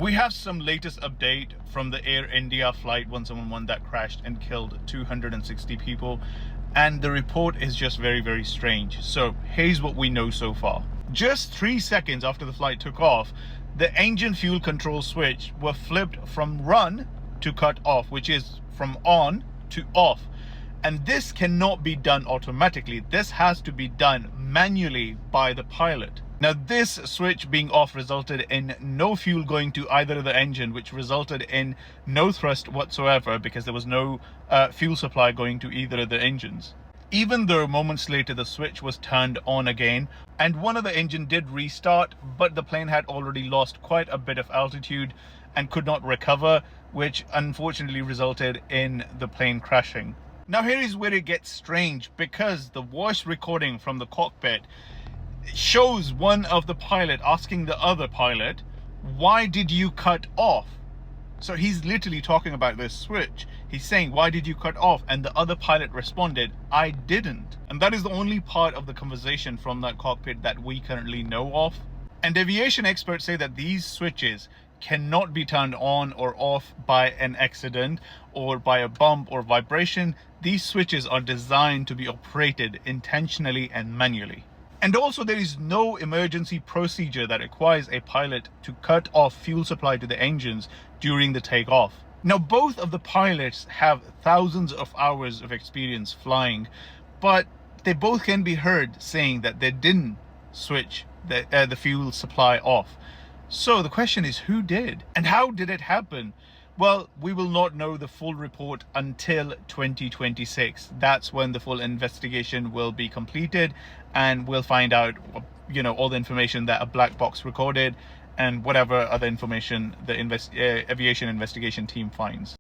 we have some latest update from the Air India flight 171 that crashed and killed 260 people. And the report is just very, very strange. So here's what we know so far. Just 3 seconds after the flight took off, the engine fuel control switch were flipped from run to cut off, which is from on to off. And this cannot be done automatically. This has to be done manually by the pilot. Now, this switch being off resulted in no fuel going to either of the engine, which resulted in no thrust whatsoever because there was no fuel supply going to either of the engines. Even though moments later the switch was turned on again and one of the engine did restart, but the plane had already lost quite a bit of altitude and could not recover, which unfortunately resulted in the plane crashing. Now here is where it gets strange, because the voice recording from the cockpit shows one of the pilot asking the other pilot, "Why did you cut off?" So he's literally talking about this switch. He's saying, "Why did you cut off?" And the other pilot responded, "I didn't." And that is the only part of the conversation from that cockpit that we currently know of. And aviation experts say that these switches cannot be turned on or off by an accident or by a bump or vibration. These switches are designed to be operated intentionally and manually. And also, there is no emergency procedure that requires a pilot to cut off fuel supply to the engines during the takeoff. Now, both of the pilots have thousands of hours of experience flying, but they both can be heard saying that they didn't switch the fuel supply off. So the question is, who did? And how did it happen? Well, we will not know the full report until 2026. That's when the full investigation will be completed, and we'll find out, all the information that a black box recorded and whatever other information the aviation investigation team finds.